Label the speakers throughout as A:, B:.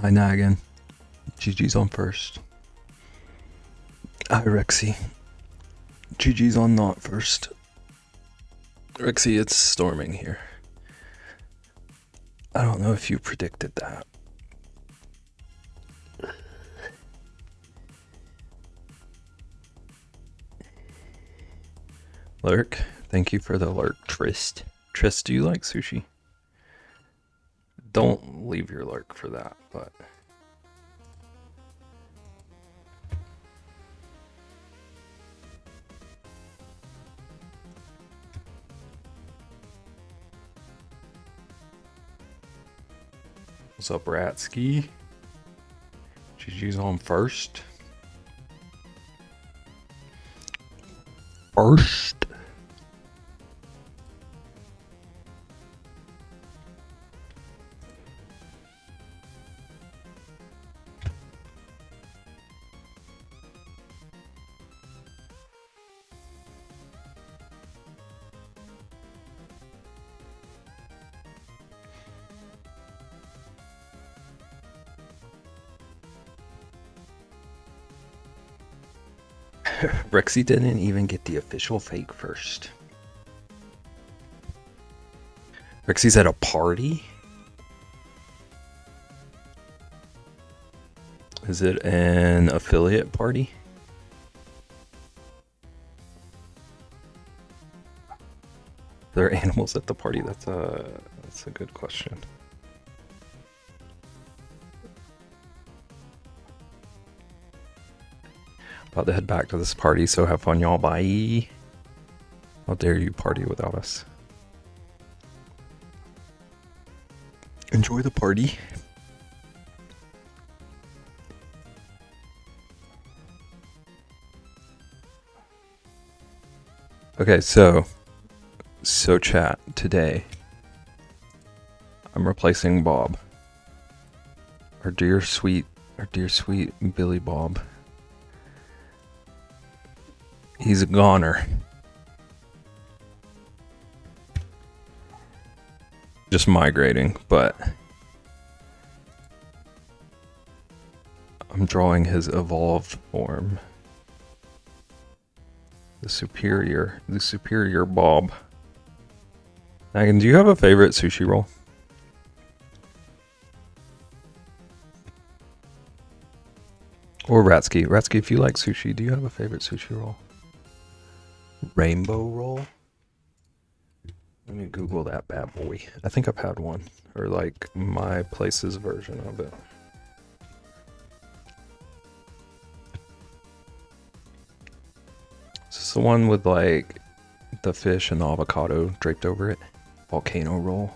A: Hi Nagan. GG's on first. Hi Rexy. GG's on not first. Rexy, it's storming here. I don't know if you predicted that. Lurk, thank you for the lurk. Trist, do you like sushi? Don't leave your lurk for that, but... What's up, Ratsky? GG's on first. Rexy didn't even get the official fake first. Rexy's at a party? Is it an affiliate party? There are animals at the party? That's a good question. About to head back to this party, so have fun, y'all. Bye. How dare you party without us? Enjoy the party. Okay, so chat, today I'm replacing Bob. Our dear sweet Billy Bob. He's a goner. Just migrating, but I'm drawing his evolved form. The superior Bob. Megan, do you have a favorite sushi roll? Or Ratsky. Ratsky, if you like sushi, do you have a favorite sushi roll? Rainbow roll? Let me Google that bad boy. I think I've had one. Or like my place's version of it. Is this the one with like the fish and the avocado draped over it? Volcano roll.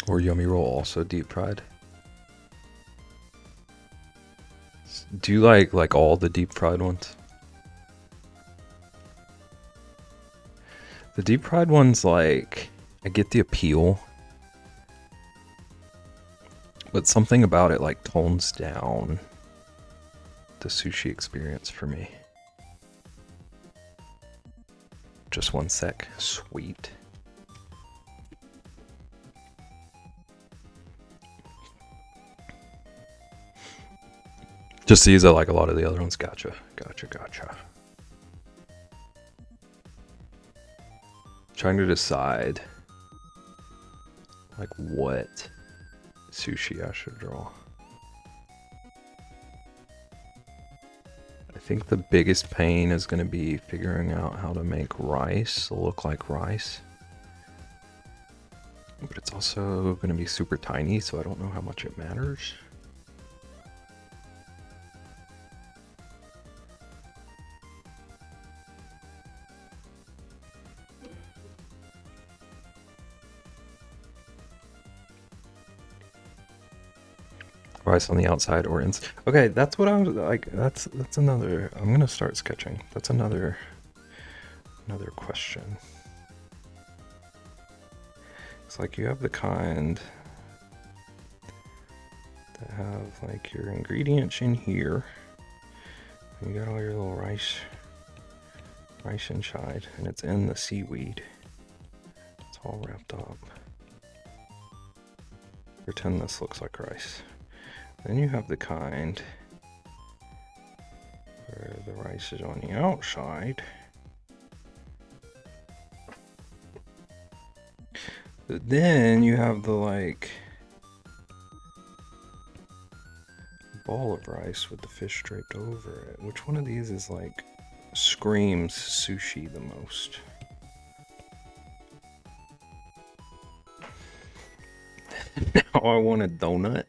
A: Or yummy roll, also deep fried. Do you like all the deep fried ones? The deep fried ones, like, I get the appeal, but something about it like tones down the sushi experience for me. Just one sec. Sweet. Just these, I like a lot of the other ones. Gotcha. Trying to decide like what sushi I should draw. I think the biggest pain is going to be figuring out how to make rice look like rice. But it's also going to be super tiny, so I don't know how much it matters. Rice on the outside or inside. Okay, that's what I was like. That's another. I'm gonna start sketching. That's another question. It's like you have the kind that have like your ingredients in here. You got all your little rice rice and shide, and it's in the seaweed. It's all wrapped up. Pretend this looks like rice. Then you have the kind where the rice is on the outside. But then you have the like ball of rice with the fish draped over it. Which one of these is like screams sushi the most? Now I want a donut.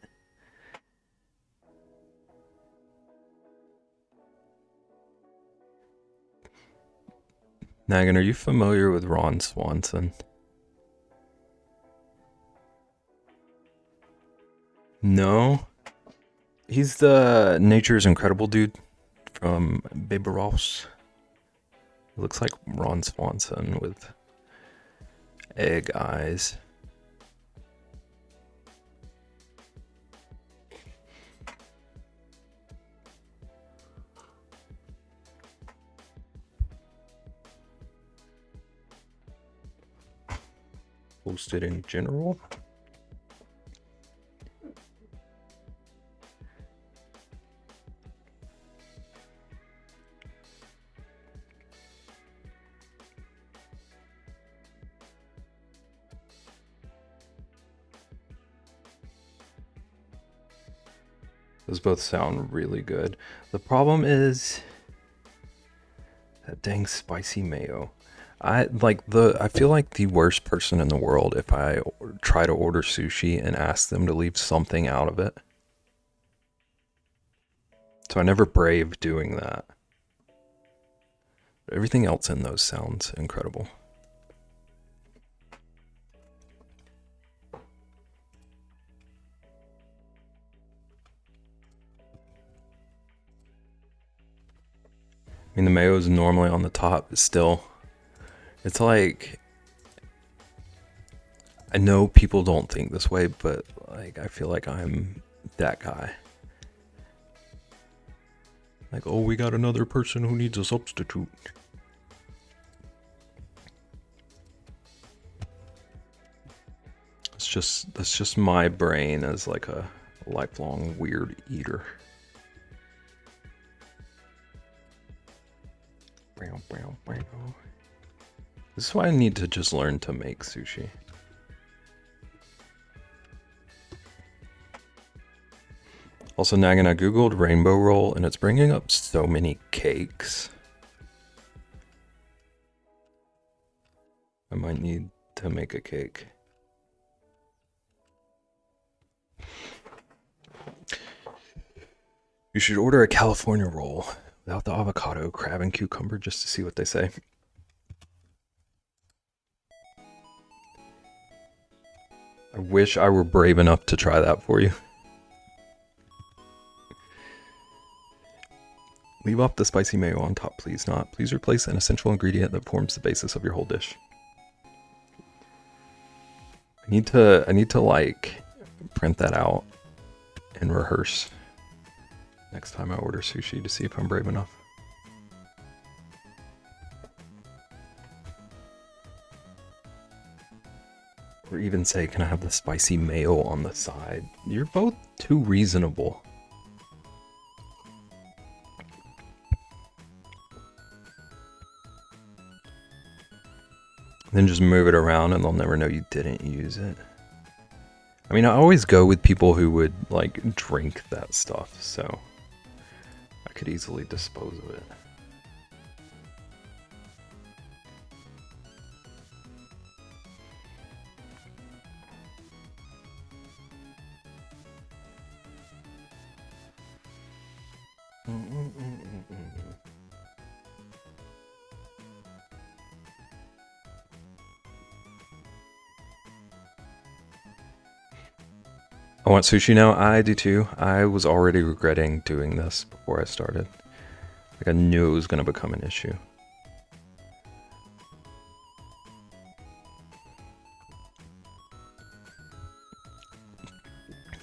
A: Nagan, are you familiar with Ron Swanson? No? He's the Nature's Incredible dude from Baby Ross. He looks like Ron Swanson with egg eyes. Posted in general. Those both sound really good. The problem is that dang spicy mayo. I feel like the worst person in the world if I try to order sushi and ask them to leave something out of it. So I never brave doing that. But everything else in those sounds incredible. I mean, the mayo is normally on the top, but still, it's like, I know people don't think this way, but like, I feel like I'm that guy. Like, oh, we got another person who needs a substitute. That's just my brain as like a lifelong weird eater. This is why I need to just learn to make sushi. Also, Nagan, I googled rainbow roll and it's bringing up so many cakes. I might need to make a cake. You should order a California roll without the avocado, crab, and cucumber just to see what they say. I wish I were brave enough to try that for you. Leave off the spicy mayo on top, please not. Please replace an essential ingredient that forms the basis of your whole dish. I need to like print that out and rehearse next time I order sushi to see if I'm brave enough. Or even say, can I have the spicy mayo on the side? You're both too reasonable. Then just move it around and they'll never know you didn't use it. I mean, I always go with people who would like drink that stuff, so I could easily dispose of it. I want sushi now. I do too. I was already regretting doing this before I started. Like I knew it was going to become an issue.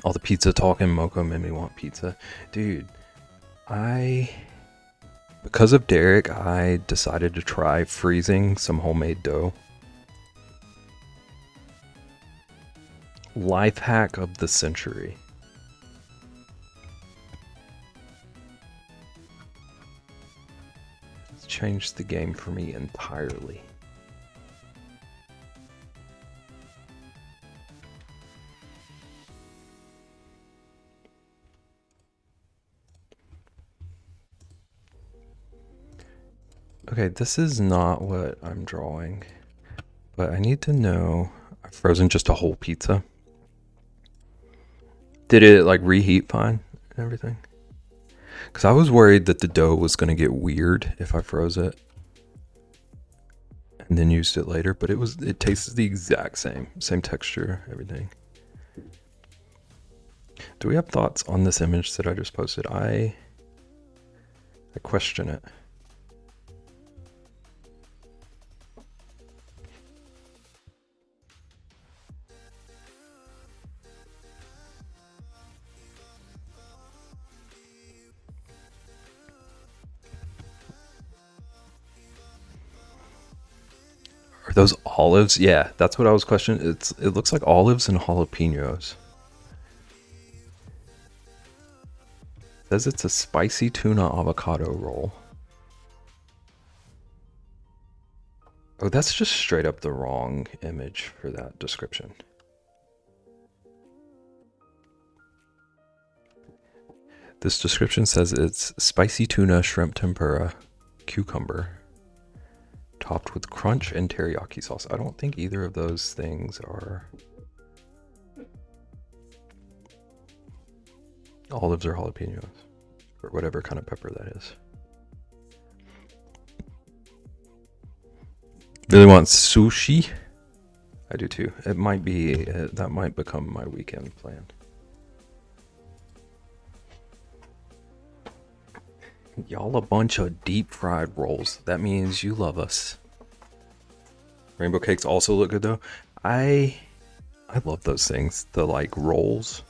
A: All the pizza talk in Moco made me want pizza. Dude, I because of Derek, I decided to try freezing some homemade dough. Life hack of the century. It's changed the game for me entirely. Okay, this is not what I'm drawing, but I need to know. I've frozen just a whole pizza. Did it like reheat fine and everything? Because I was worried that the dough was going to get weird if I froze it and then used it later, but it tastes the exact same texture, everything. Do we have thoughts on this image that I just posted? I question it. Are those olives? Yeah, that's what I was questioning. It looks like olives and jalapenos. It says it's a spicy tuna avocado roll. Oh, that's just straight up the wrong image for that description. This description says it's spicy tuna, shrimp tempura, cucumber, topped with crunch and teriyaki sauce. I don't think either of those things are... Olives or jalapenos, or whatever kind of pepper that is. Really want sushi? I do too. It might be, that might become my weekend plan. Y'all a bunch of deep fried rolls. That means you love us. Rainbow cakes also look good though. I love those things. The like rolls.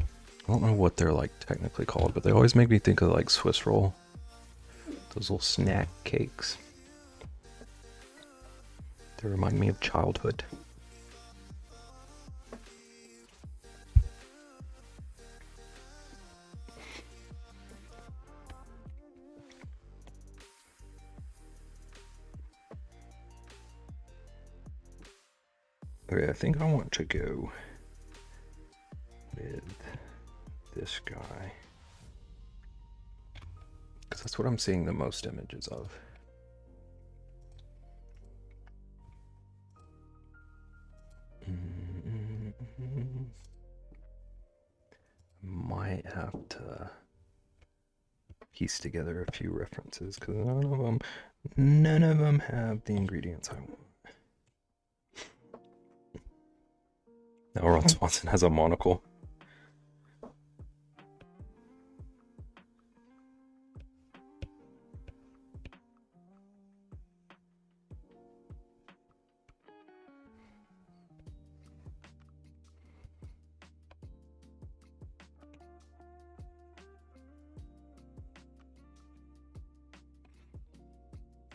A: I don't know what they're like technically called, but they always make me think of like Swiss roll. Those little snack cakes. They remind me of childhood. Okay, I think I want to go with this guy, because that's what I'm seeing the most images of. Might have to piece together a few references because none of them have the ingredients I want. Now Ron Swanson has a monocle.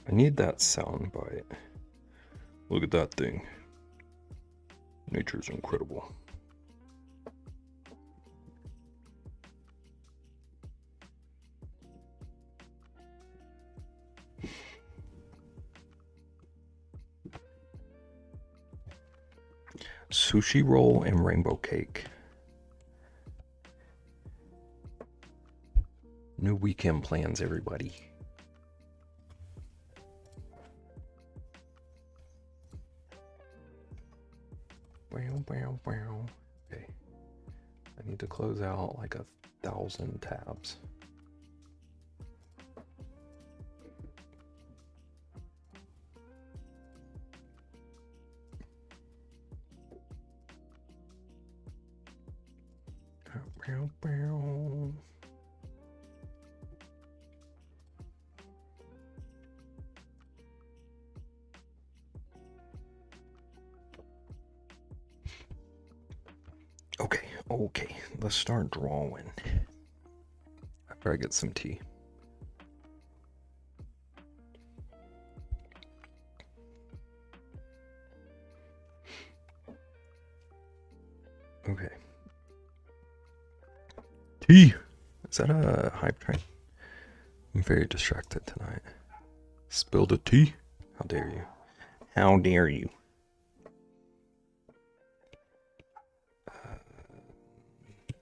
A: I need that sound bite. Look at that thing. Nature's incredible. Sushi roll and rainbow cake. New weekend plans, everybody. Okay. I need to close out like 1,000 tabs. Okay, let's start drawing after I get some tea. Okay. Tea. Is that a hype train? I'm very distracted tonight. Spilled a tea? How dare you? How dare you?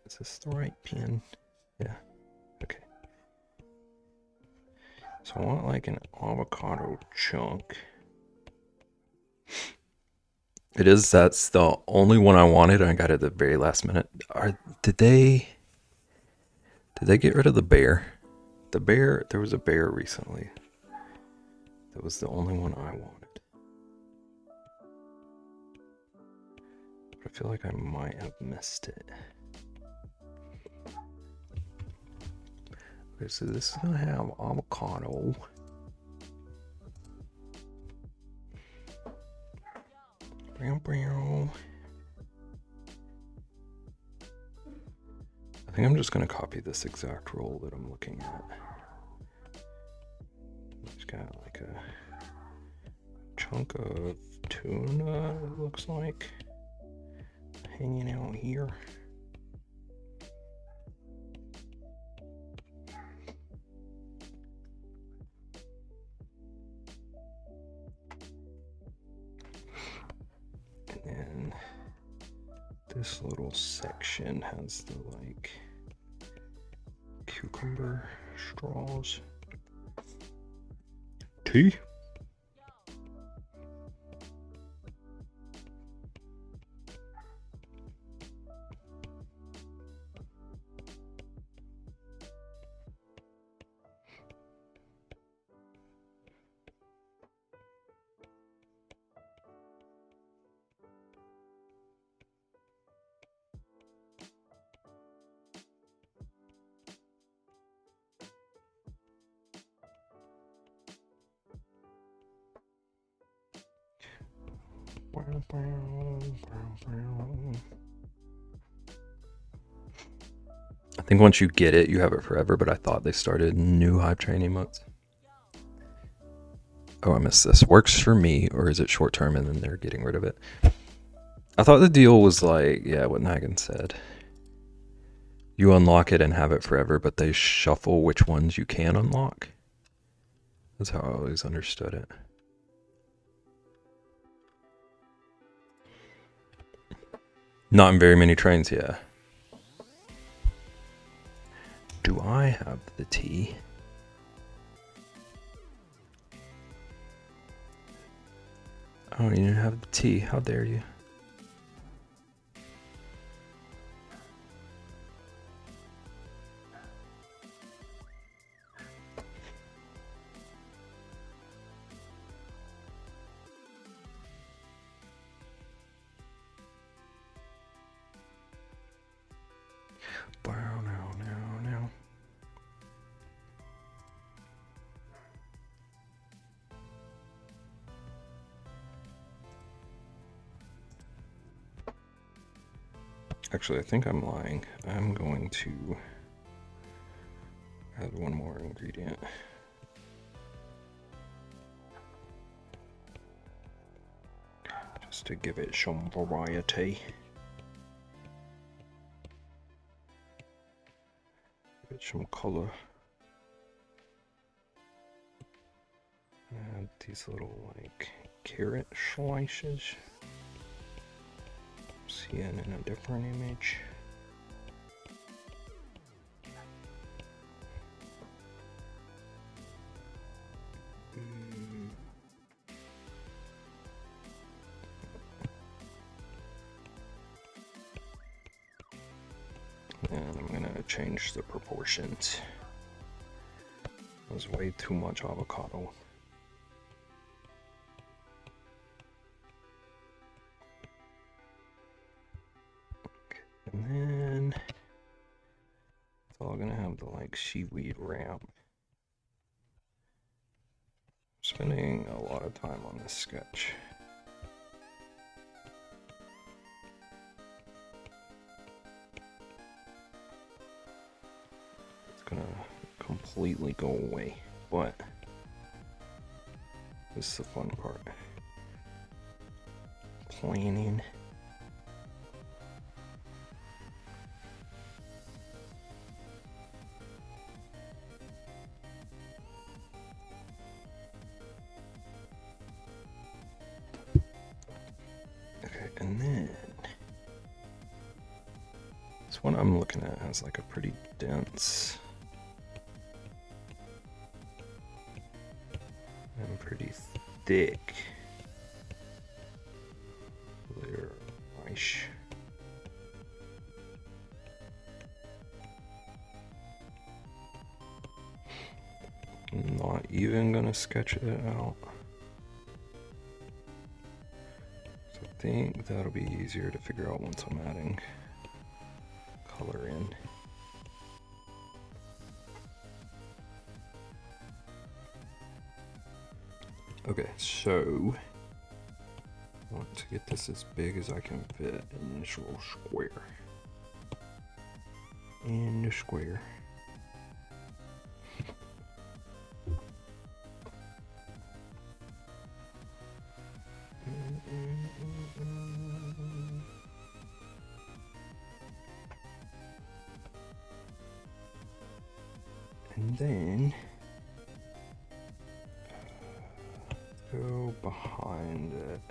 A: Is this the right pin? Yeah. Okay. So I want like an avocado chunk. It is. That's the only one I wanted. I got it at the very last minute. Did they get rid of the bear? The bear. There was a bear recently. That was the only one I wanted. But I feel like I might have missed it. Okay, so this is gonna have avocado. I think I'm just gonna copy this exact roll that I'm looking at. It's got like a chunk of tuna, it looks like, hanging out here. And then this little section has the like cucumber straws. Tea. I think once you get it, you have it forever, but I thought they started new hype train emotes. Oh, I missed this. Works for me, or is it short term and then they're getting rid of it? I thought the deal was like, yeah, what Nagan said. You unlock it and have it forever, but they shuffle which ones you can unlock. That's how I always understood it. Not in very many trains, yeah. Do I have the tea? I don't even have the tea. How dare you? Now. Actually, I think I'm lying. I'm going to add one more ingredient. Just to give it some variety. Give it some color. Add these little like carrot slices. See it in a different image. And I'm gonna change the proportions. That was way too much avocado. And then it's all gonna have the like seaweed wrap. Spending a lot of time on this sketch. It's gonna completely go away, but this is the fun part. Planning. This one I'm looking at has like a pretty dense and pretty thick layer of ice. I'm not even gonna sketch it out. So I think that'll be easier to figure out once I'm adding color in. Okay, so I want to get this as big as I can fit in this little square. In the square. And then go behind it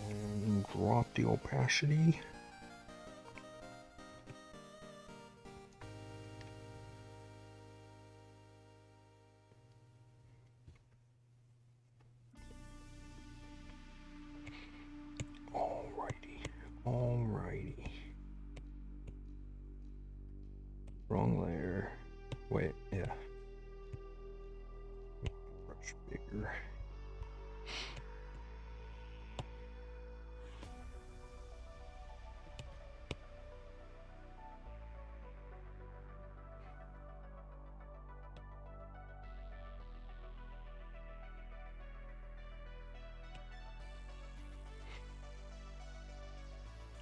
A: and drop the opacity. Alrighty. Wrong layer. Wait, yeah. Brush bigger.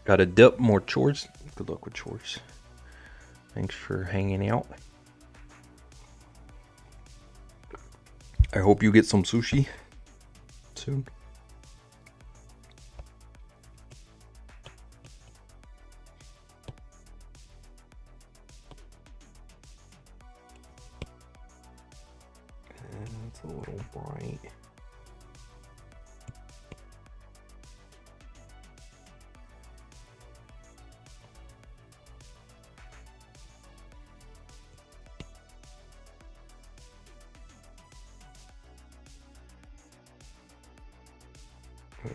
A: Gotta dip more chores. Good luck with chores. Thanks for hanging out. I hope you get some sushi soon. And it's a little bright.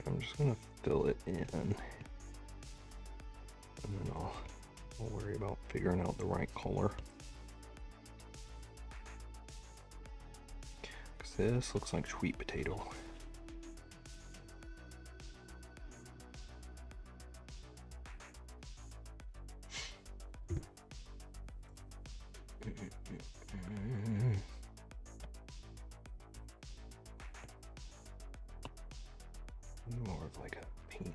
A: I'm just gonna fill it in, and then I'll worry about figuring out the right color. Cause this looks like sweet potato. More of like a pink.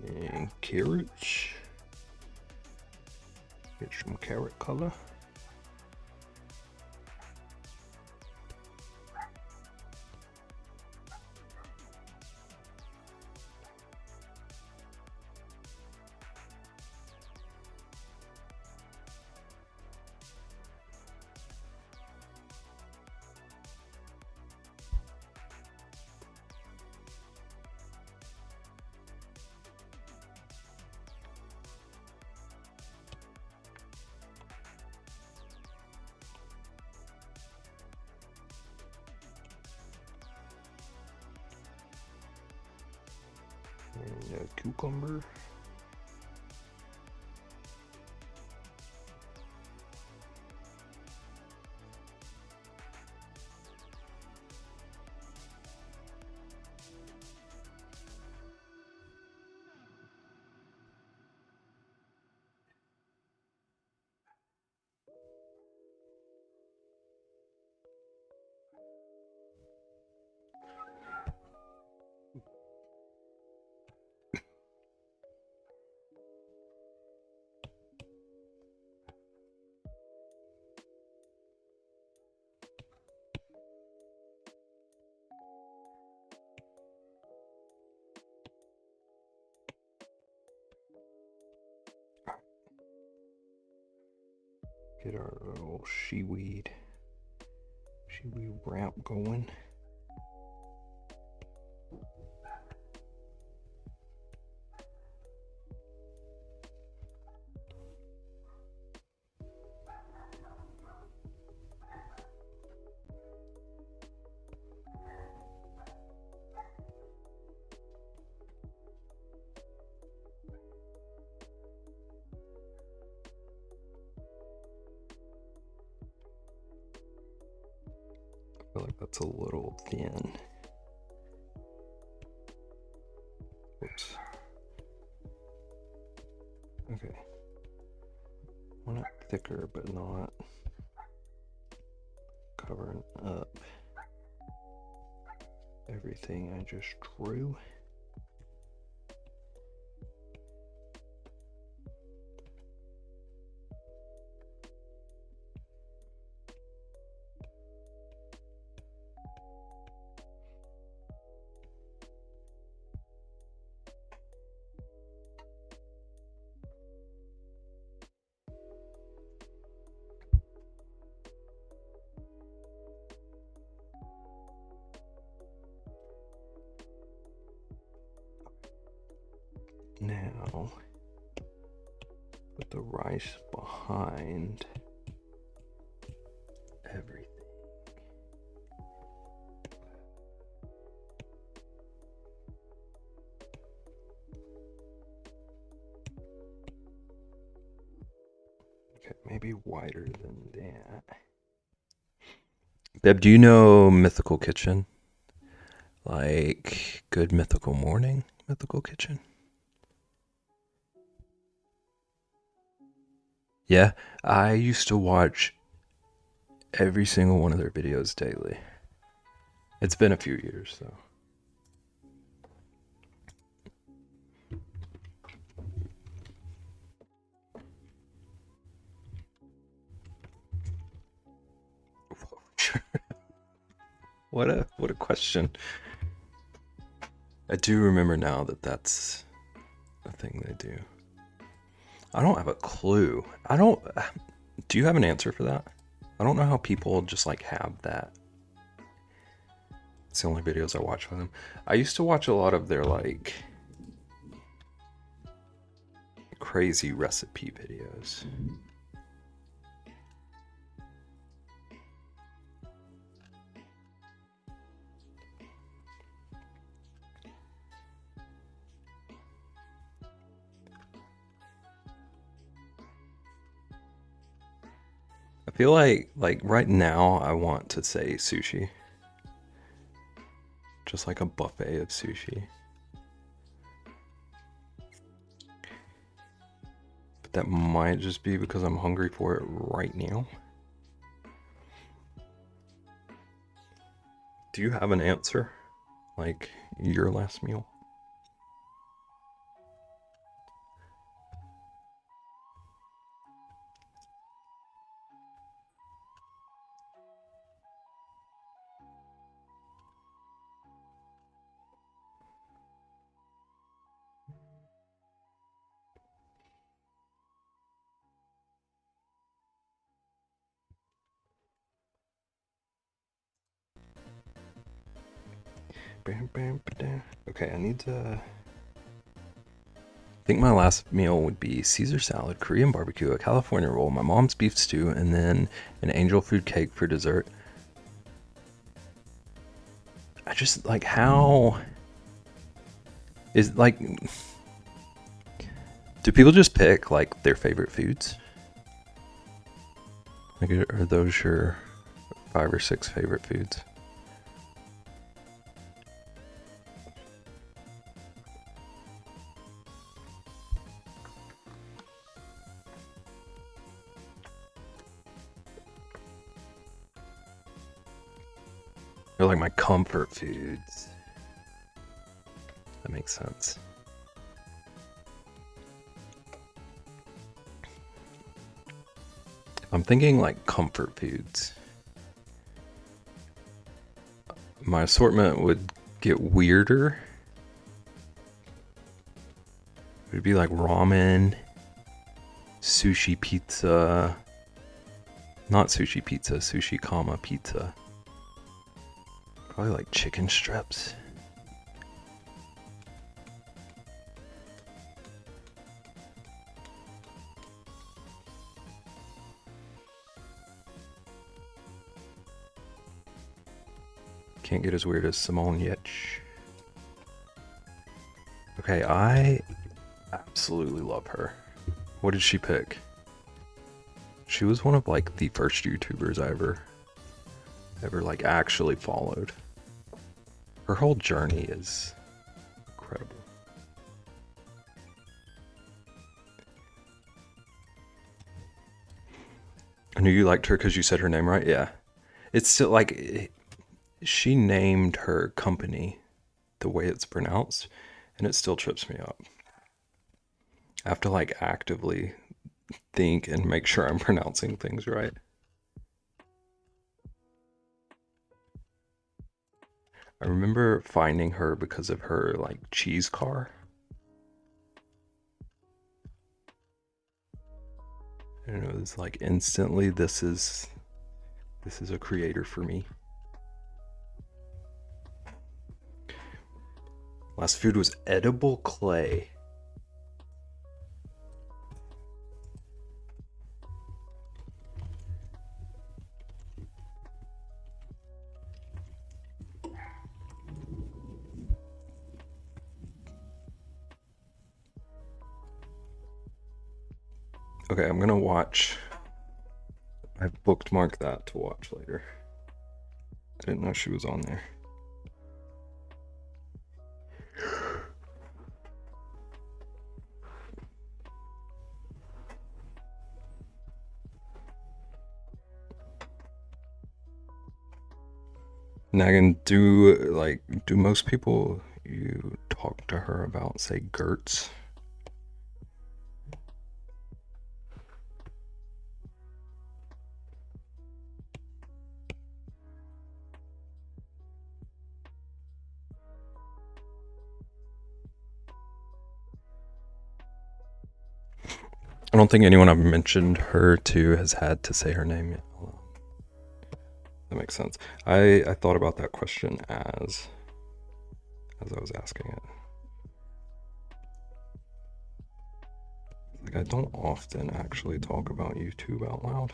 A: And carrots. Get some carrot color. And a cucumber. Get our little seaweed wrap going. I feel like that's a little thin. Oops. Okay. Want it thicker, but not covering up everything I just drew. Now, put the rice behind everything. Okay, maybe wider than that. Deb, do you know Mythical Kitchen? Like Good Mythical Morning, Mythical Kitchen? Yeah, I used to watch every single one of their videos daily. It's been a few years, so. What a question. I do remember now that that's a thing they do. I don't have a clue. Do you have an answer for that? I don't know how people just like have that. It's the only videos I watch with them. I used to watch a lot of their like crazy recipe videos. I feel like right now I want to say sushi. Just like a buffet of sushi. But that might just be because I'm hungry for it right now. Do you have an answer? Like your last meal? Okay, I need to. I think my last meal would be Caesar salad, Korean barbecue, a California roll, my mom's beef stew, and then an angel food cake for dessert. I just like how is like do people just pick like their favorite foods? Like are those your 5 or 6 favorite foods? They're like my comfort foods. That makes sense. I'm thinking like comfort foods. My assortment would get weirder. It would be like ramen, sushi, pizza, Not sushi pizza, sushi comma pizza. Probably like chicken strips. Can't get as weird as Simone yet. Okay, I absolutely love her. What did she pick? She was one of like the first YouTubers I ever like actually followed. Her whole journey is incredible. I knew you liked her because you said her name right. Yeah, it's still like she named her company the way it's pronounced, and it still trips me up. I have to like actively think and make sure I'm pronouncing things right. I remember finding her because of her like cheese car. And it was like instantly this is a creator for me. Last food was edible clay. Okay, I'm gonna watch. I've bookmarked that to watch later. I didn't know she was on there. Nagan, do most people you talk to her about say Gertz? I don't think anyone I've mentioned her to has had to say her name yet. That makes sense. I thought about that question as I was asking it. Like I don't often actually talk about YouTube out loud.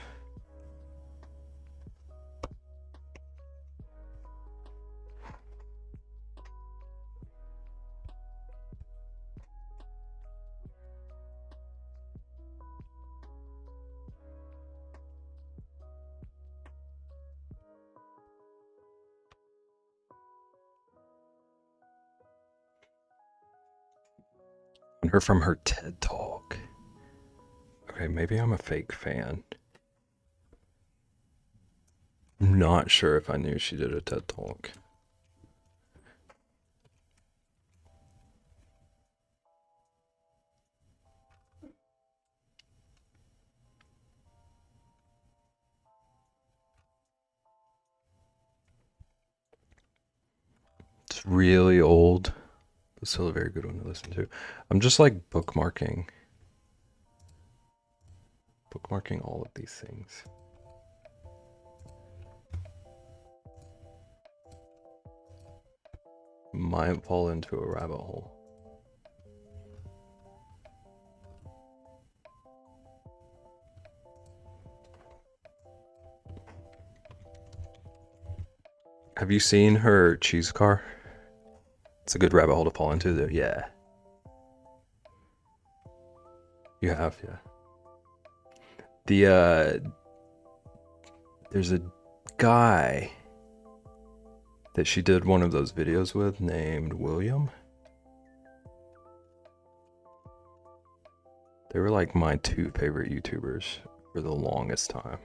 A: And her from her TED Talk. Okay, maybe I'm a fake fan. I'm not sure if I knew she did a TED Talk. It's really old, but still a very good one to listen to. I'm just like bookmarking all of these things. Might fall into a rabbit hole. Have you seen her cheese car? It's a good rabbit hole to fall into though. Yeah. You have, yeah. There's a guy that she did one of those videos with named William. They were like my two favorite YouTubers for the longest time.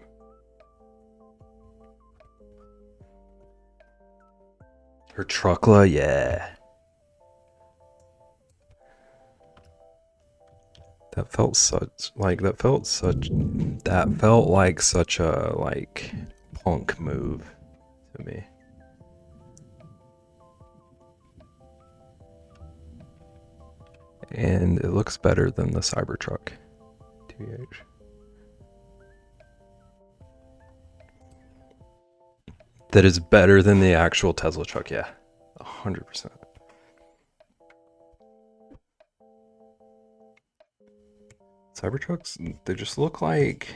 A: Her truckla, yeah. That felt like such a like punk move to me. And it looks better than the Cybertruck, TBH. that is better than the actual Tesla truck. Yeah, 100%. Cybertrucks, they just look like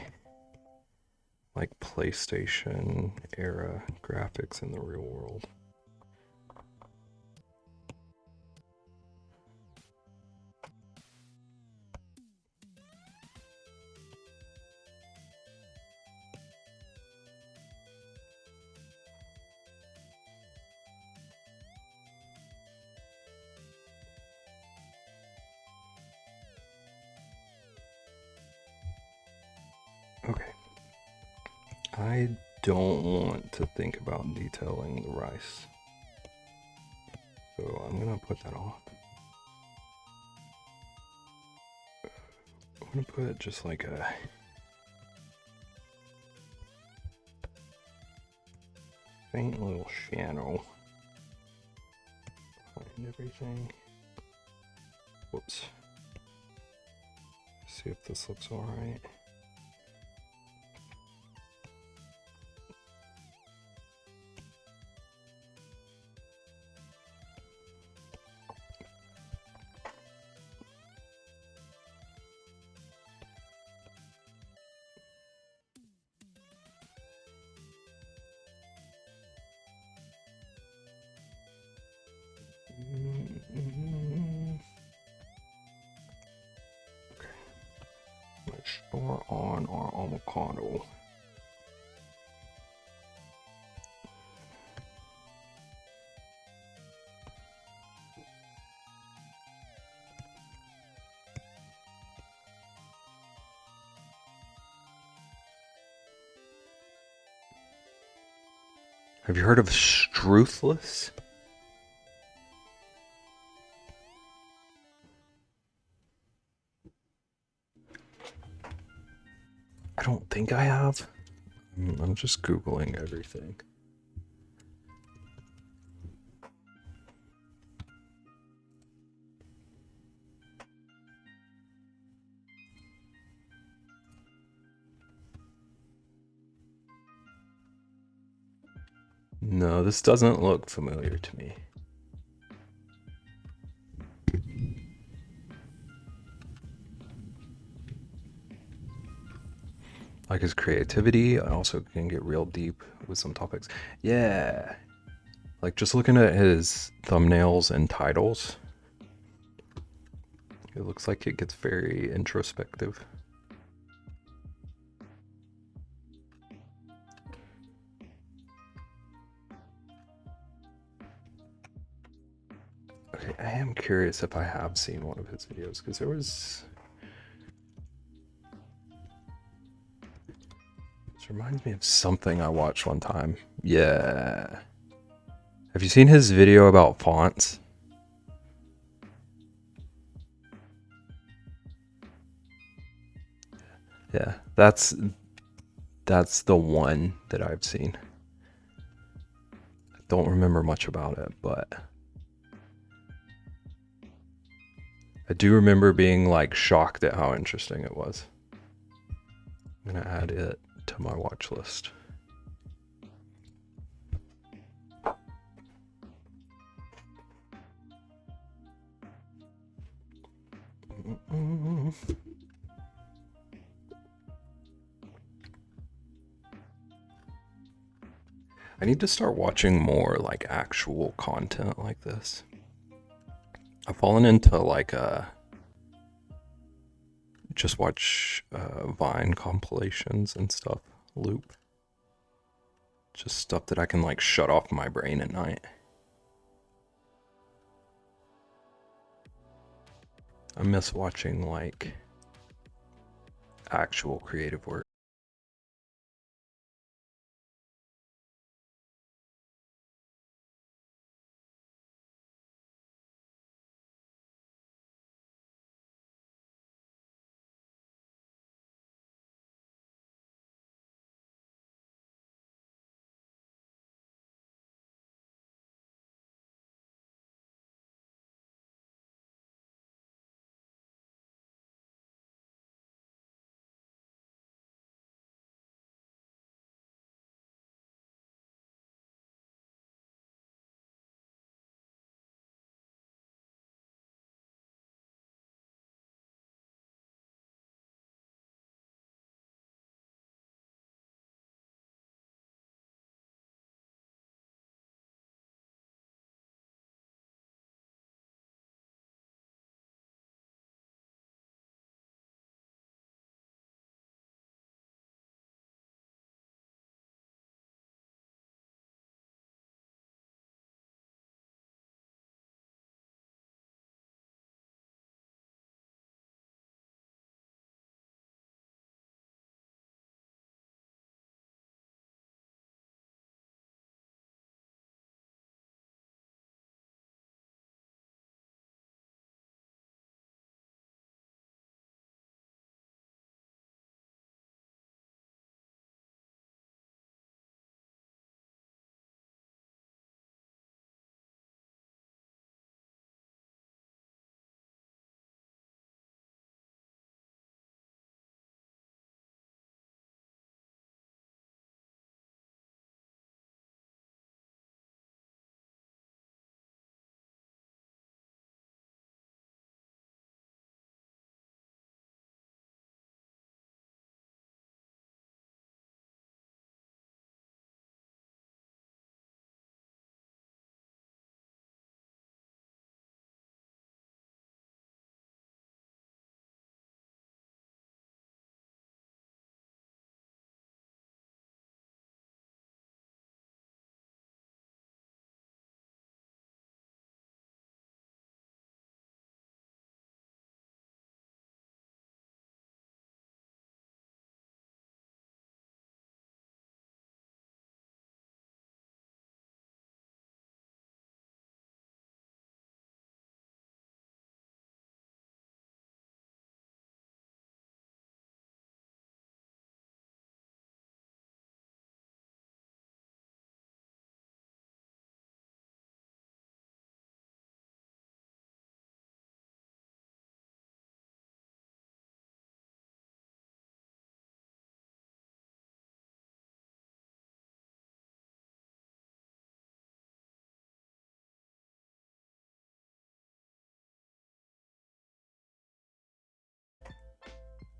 A: PlayStation era graphics in the real world. Okay. I don't want to think about detailing the rice. So I'm gonna put that off. I'm gonna put just like a faint little shadow behind everything. Whoops. See if this looks alright. Okay. Let's store on our avocado. Have you heard of Struthless? I don't think I have. I'm just Googling everything. No, this doesn't look familiar to me. Like his creativity, I also can get real deep with some topics. Yeah. Like just looking at his thumbnails and titles, it looks like it gets very introspective. Okay, I am curious if I have seen one of his videos, because there was... This reminds me of something I watched one time. Yeah. Have you seen his video about fonts? Yeah, that's the one that I've seen. I don't remember much about it, but I do remember being like shocked at how interesting it was. I'm gonna add it to my watch list. I need to start watching more like actual content like this. I've fallen into like just watch Vine compilations and stuff, loop. Just stuff that I can like shut off my brain at night. I miss watching like actual creative work.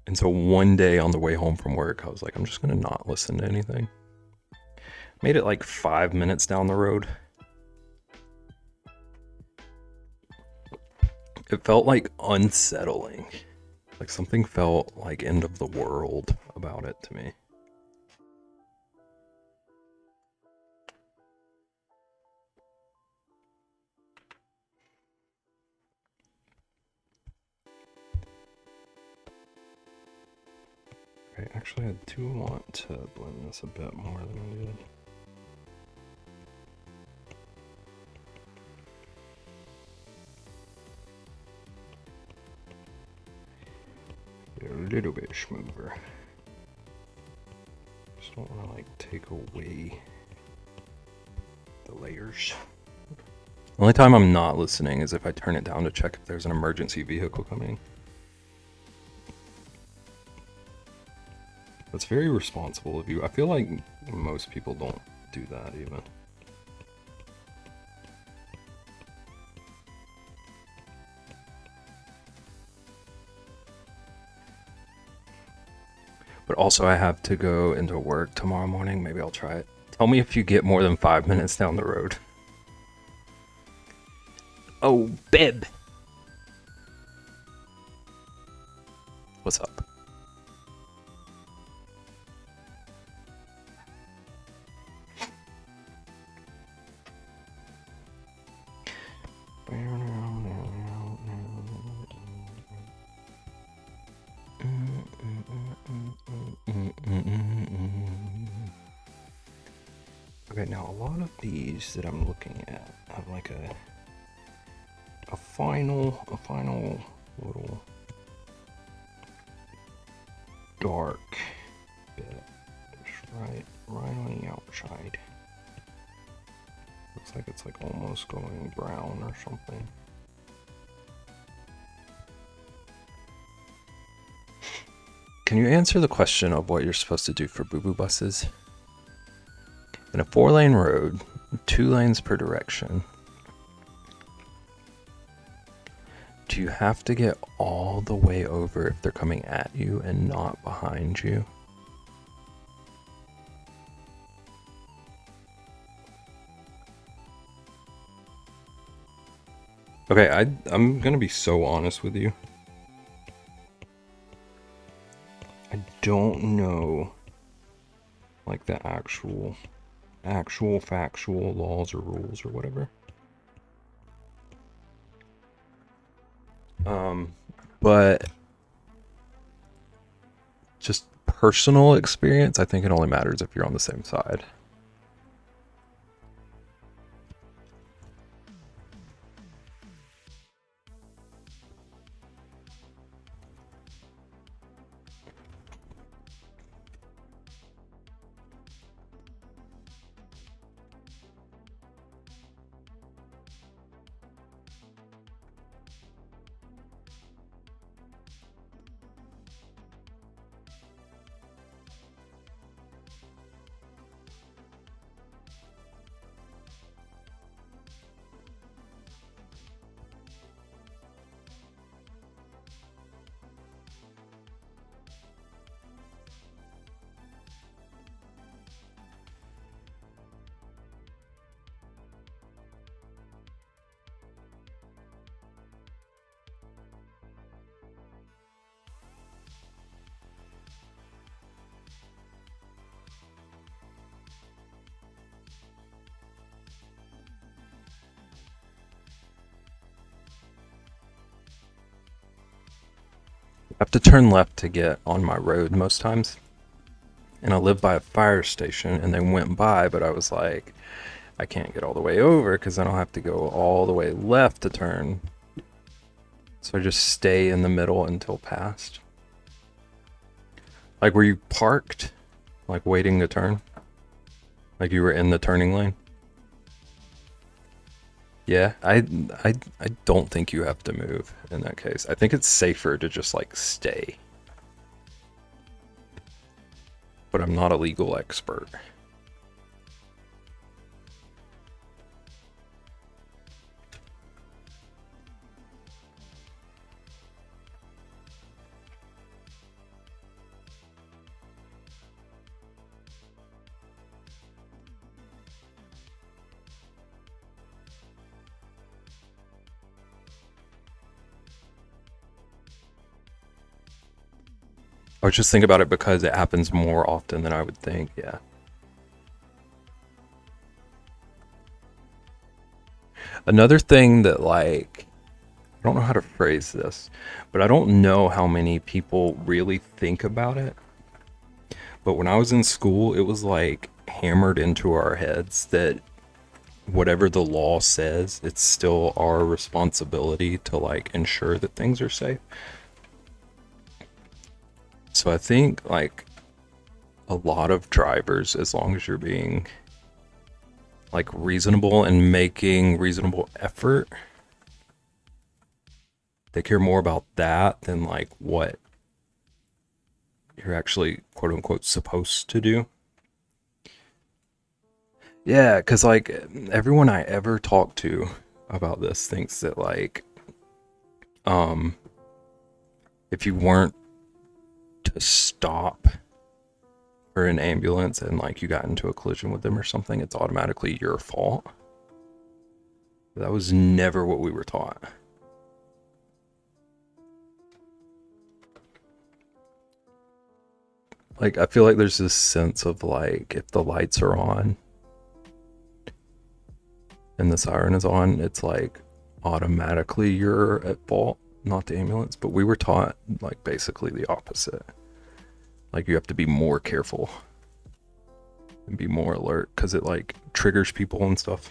A: And so one day on the way home from work, I was like, I'm just going to not listen to anything. Made it like 5 minutes down the road. It felt like unsettling. Like something felt like end of the world about it to me. Okay, actually I do want to blend this a bit more than I did. A little bit smoother. Just don't want to like take away the layers. The only time I'm not listening is if I turn it down to check if there's an emergency vehicle coming. That's very responsible of you. I feel like most people don't do that even. But also I have to go into work tomorrow morning. Maybe I'll try it. Tell me if you get more than 5 minutes down the road. Oh, Bib! What's up? Okay, now a lot of these that I'm looking at have like a final little dark bit, right on the outside. Looks like it's like almost going brown or something. Can you answer the question of what you're supposed to do for boo-boo buses? In a 4-lane road, 2 lanes per direction, do you have to get all the way over if they're coming at you and not behind you? Okay, I'm gonna be so honest with you. I don't know like the actual factual laws or rules or whatever. But just personal experience, I think it only matters if you're on the same side. I have to turn left to get on my road most times. And I live by a fire station, and they went by, but I was like, I can't get all the way over because then I'll have to go all the way left to turn. So I just stay in the middle until past. Like, were you parked? Like, waiting to turn? Like you were in the turning lane? Yeah, I don't think you have to move in that case. I think it's safer to just like stay. But I'm not a legal expert. I was just thinking about it because it happens more often than I would think. Yeah. Another thing that, like, I don't know how to phrase this, but I don't know how many people really think about it. But when I was in school, it was like hammered into our heads that whatever the law says, it's still our responsibility to like ensure that things are safe. So I think like a lot of drivers, as long as you're being like reasonable and making reasonable effort, they care more about that than like what you're actually quote unquote supposed to do. Yeah, because like everyone I ever talked to about this thinks that like um if you weren't to stop for an ambulance and like you got into a collision with them or something, it's automatically your fault. That was never what we were taught. Like I feel like there's this sense of like if the lights are on and the siren is on, it's like automatically you're at fault, not the ambulance. But we were taught like basically the opposite. Like you have to be more careful and be more alert because it like triggers people and stuff.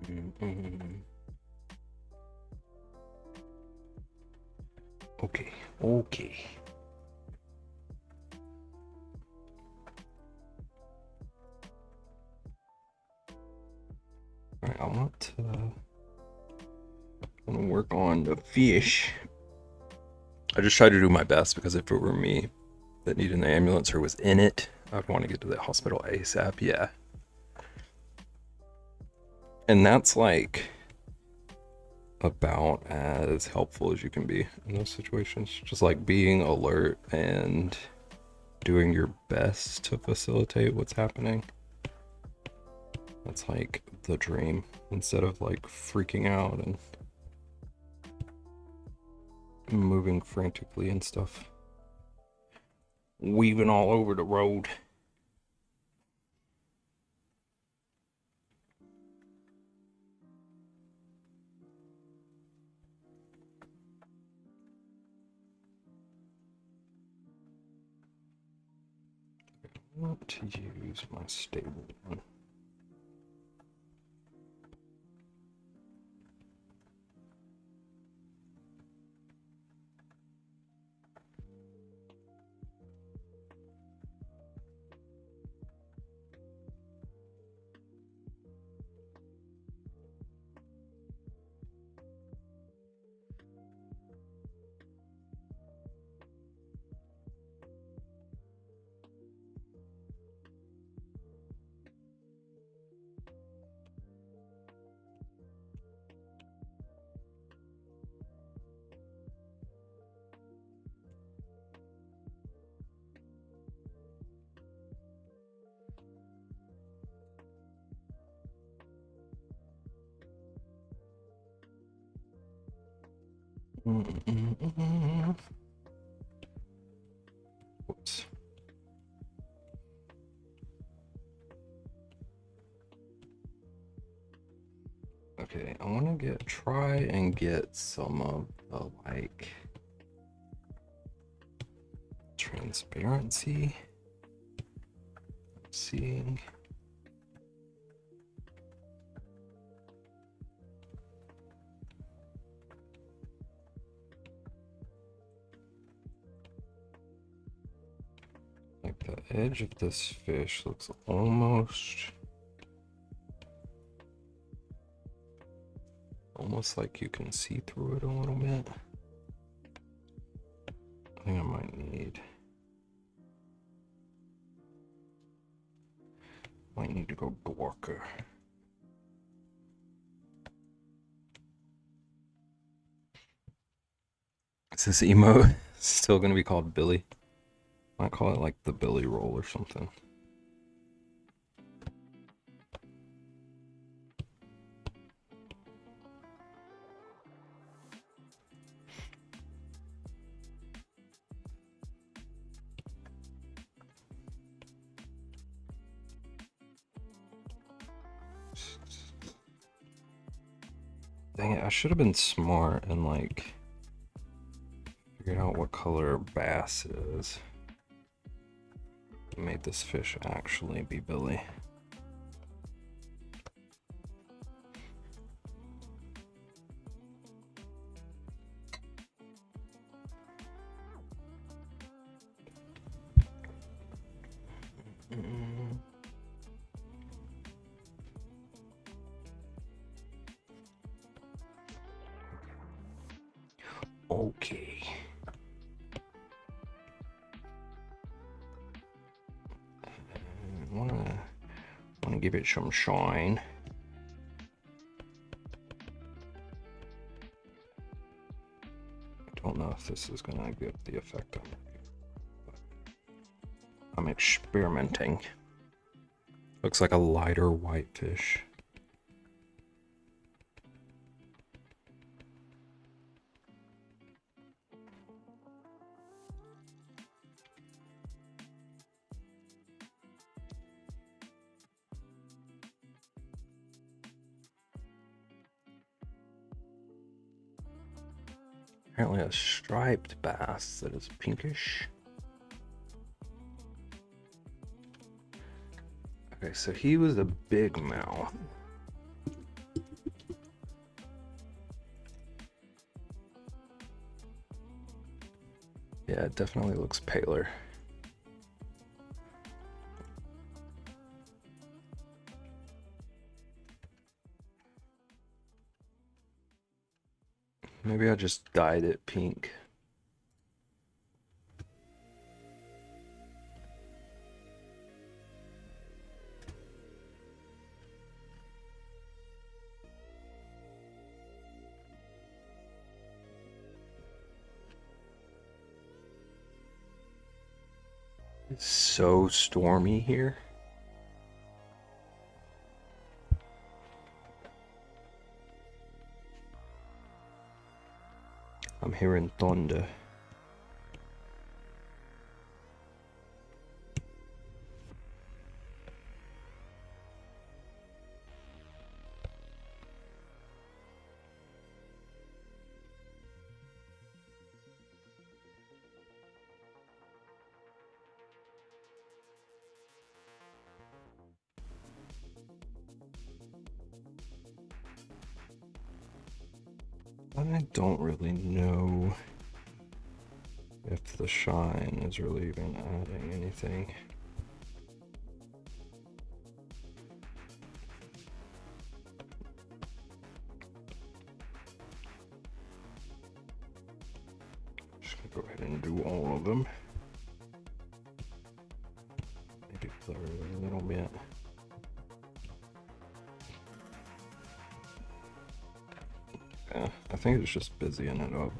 A: Mm-hmm. Okay, okay. All right, I want to work on the fish. I just try to do my best because if it were me that needed an ambulance or was in it, I'd want to get to the hospital ASAP. Yeah, and that's like about as helpful as you can be in those situations. Just like being alert and doing your best to facilitate what's happening. That's like the dream instead of like freaking out and moving frantically and stuff. Weaving all over the road. I want to use my stable one. Whoops. Okay, I want to try and get some of the like transparency. Seeing. Like the edge of this fish looks almost like you can see through it a little bit. I think I might need to go darker. Is this emote still gonna be called Billy? Might call it like the Billy roll or something. Dang it, I should have been smart and like figured out what color bass is. Made this fish actually be Billy. Okay. Wanna give it some shine. I don't know if this is gonna get the effect I'm looking for, but I'm experimenting. Looks like a lighter white fish. Apparently a striped bass that is pinkish. Okay, so he was a big mouth. Yeah, it definitely looks paler. Maybe I just dyed it pink. It's so stormy here. I'm hearing thunder. I don't really know if the shine is really even adding anything. Just gonna go ahead and do all of them. Maybe blur it a little bit. Yeah, I think it's just busying it up.